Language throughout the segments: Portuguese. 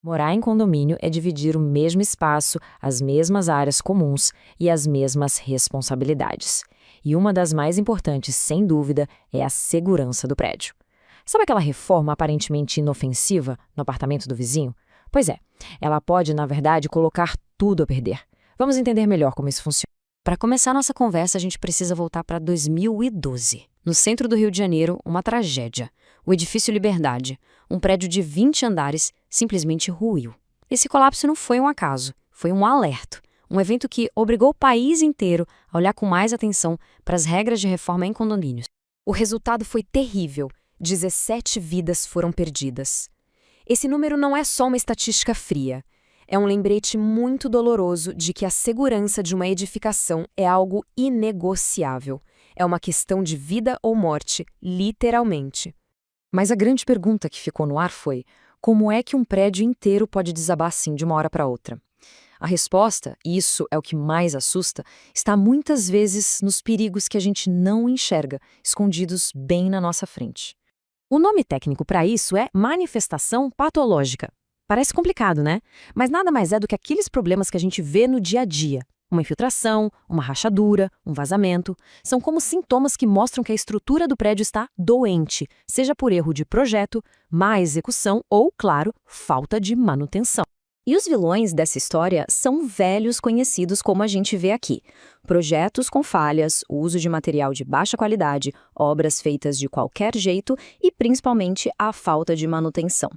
Morar em condomínio é dividir o mesmo espaço, as mesmas áreas comuns e as mesmas responsabilidades. E uma das mais importantes, sem dúvida, é a segurança do prédio. Sabe aquela reforma aparentemente inofensiva no apartamento do vizinho? Pois é, ela pode, na verdade, colocar tudo a perder. Vamos entender melhor como isso funciona. Para começar nossa conversa, a gente precisa voltar para 2012. No centro do Rio de Janeiro, uma tragédia. O edifício Liberdade, um prédio de 20 andares, simplesmente ruiu. Esse colapso não foi um acaso, foi um alerta. Um evento que obrigou o país inteiro a olhar com mais atenção para as regras de reforma em condomínios. O resultado foi terrível. 17 vidas foram perdidas. Esse número não é só uma estatística fria. É um lembrete muito doloroso de que a segurança de uma edificação é algo inegociável. É uma questão de vida ou morte, literalmente. Mas a grande pergunta que ficou no ar foi: como é que um prédio inteiro pode desabar assim de uma hora para outra? A resposta, e isso é o que mais assusta, está muitas vezes nos perigos que a gente não enxerga, escondidos bem na nossa frente. O nome técnico para isso é manifestação patológica. Parece complicado, né? Mas nada mais é do que aqueles problemas que a gente vê no dia a dia. Uma infiltração, uma rachadura, um vazamento. São como sintomas que mostram que a estrutura do prédio está doente, seja por erro de projeto, má execução ou, claro, falta de manutenção. E os vilões dessa história são velhos conhecidos como a gente vê aqui. Projetos com falhas, uso de material de baixa qualidade, obras feitas de qualquer jeito e, principalmente, a falta de manutenção.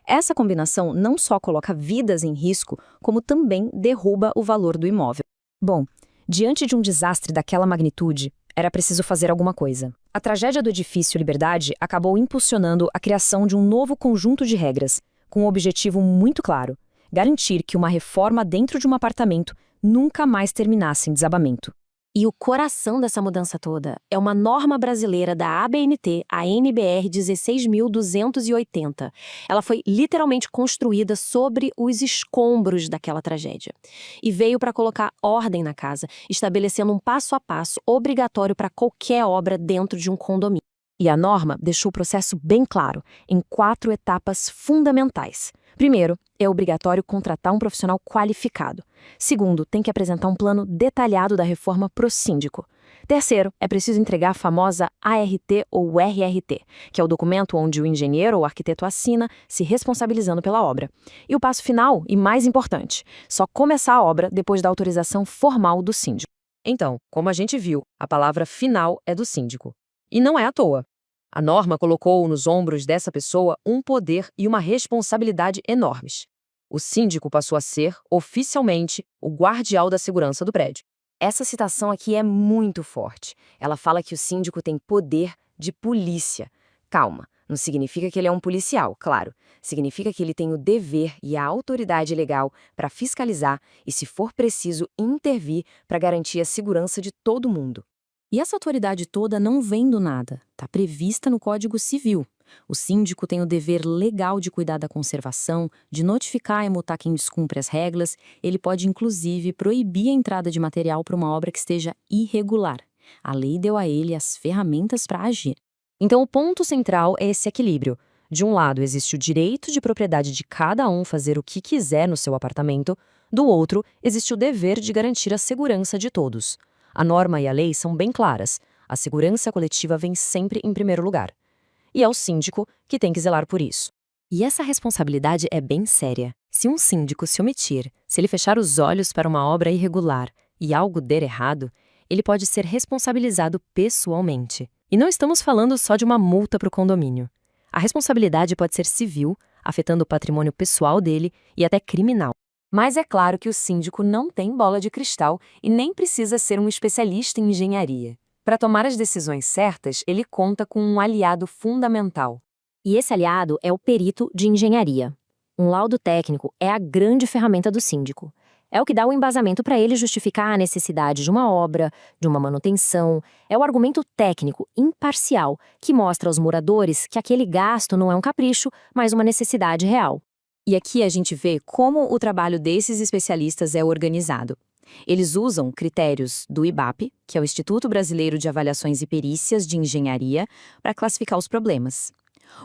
Essa combinação não só coloca vidas em risco, como também derruba o valor do imóvel. Bom, diante de um desastre daquela magnitude, era preciso fazer alguma coisa. A tragédia do edifício Liberdade acabou impulsionando a criação de um novo conjunto de regras, com um objetivo muito claro: garantir que uma reforma dentro de um apartamento nunca mais terminasse em desabamento. E o coração dessa mudança toda é uma norma brasileira da ABNT, a NBR 16.280. Ela foi literalmente construída sobre os escombros daquela tragédia. E veio para colocar ordem na casa, estabelecendo um passo a passo obrigatório para qualquer obra dentro de um condomínio. E a norma deixou o processo bem claro, em 4 etapas fundamentais. Primeiro, é obrigatório contratar um profissional qualificado. Segundo, tem que apresentar um plano detalhado da reforma para o síndico. Terceiro, é preciso entregar a famosa ART ou RRT, que é o documento onde o engenheiro ou arquiteto assina, se responsabilizando pela obra. E o passo final, e mais importante, só começar a obra depois da autorização formal do síndico. Então, como a gente viu, a palavra final é do síndico. E não é à toa. A norma colocou nos ombros dessa pessoa um poder e uma responsabilidade enormes. O síndico passou a ser, oficialmente, o guardião da segurança do prédio. Essa citação aqui é muito forte. Ela fala que o síndico tem poder de polícia. Calma, não significa que ele é um policial, claro. Significa que ele tem o dever e a autoridade legal para fiscalizar e, se for preciso, intervir para garantir a segurança de todo mundo. E essa autoridade toda não vem do nada, está prevista no Código Civil. O síndico tem o dever legal de cuidar da conservação, de notificar e multar quem descumpre as regras. Ele pode, inclusive, proibir a entrada de material para uma obra que esteja irregular. A lei deu a ele as ferramentas para agir. Então, o ponto central é esse equilíbrio. De um lado, existe o direito de propriedade de cada um fazer o que quiser no seu apartamento. Do outro, existe o dever de garantir a segurança de todos. A norma e a lei são bem claras. A segurança coletiva vem sempre em primeiro lugar. E é o síndico que tem que zelar por isso. E essa responsabilidade é bem séria. Se um síndico se omitir, se ele fechar os olhos para uma obra irregular e algo der errado, ele pode ser responsabilizado pessoalmente. E não estamos falando só de uma multa para o condomínio. A responsabilidade pode ser civil, afetando o patrimônio pessoal dele e até criminal. Mas é claro que o síndico não tem bola de cristal e nem precisa ser um especialista em engenharia. Para tomar as decisões certas, ele conta com um aliado fundamental. E esse aliado é o perito de engenharia. Um laudo técnico é a grande ferramenta do síndico. É o que dá o embasamento para ele justificar a necessidade de uma obra, de uma manutenção. É o argumento técnico, imparcial, que mostra aos moradores que aquele gasto não é um capricho, mas uma necessidade real. E aqui a gente vê como o trabalho desses especialistas é organizado. Eles usam critérios do IBAP, que é o Instituto Brasileiro de Avaliações e Perícias de Engenharia, para classificar os problemas.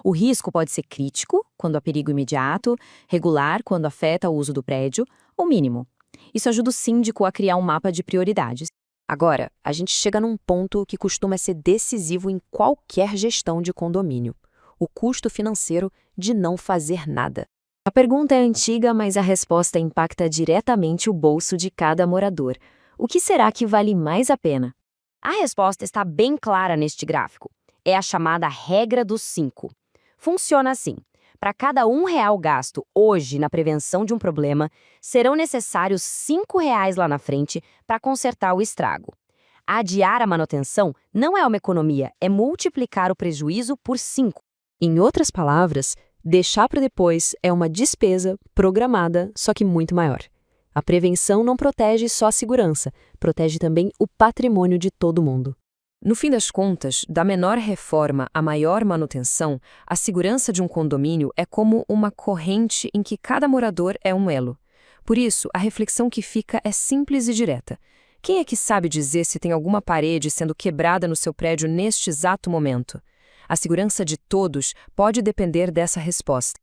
O risco pode ser crítico, quando há perigo imediato, regular, quando afeta o uso do prédio, ou mínimo. Isso ajuda o síndico a criar um mapa de prioridades. Agora, a gente chega num ponto que costuma ser decisivo em qualquer gestão de condomínio: o custo financeiro de não fazer nada. A pergunta é antiga, mas a resposta impacta diretamente o bolso de cada morador. O que será que vale mais a pena? A resposta está bem clara neste gráfico. É a chamada regra dos 5. Funciona assim. Para cada R$ 1 gasto hoje na prevenção de um problema, serão necessários R$ 5 lá na frente para consertar o estrago. Adiar a manutenção não é uma economia, é multiplicar o prejuízo por 5. Em outras palavras, deixar para depois é uma despesa programada, só que muito maior. A prevenção não protege só a segurança, protege também o patrimônio de todo mundo. No fim das contas, da menor reforma à maior manutenção, a segurança de um condomínio é como uma corrente em que cada morador é um elo. Por isso, a reflexão que fica é simples e direta. Quem é que sabe dizer se tem alguma parede sendo quebrada no seu prédio neste exato momento? A segurança de todos pode depender dessa resposta.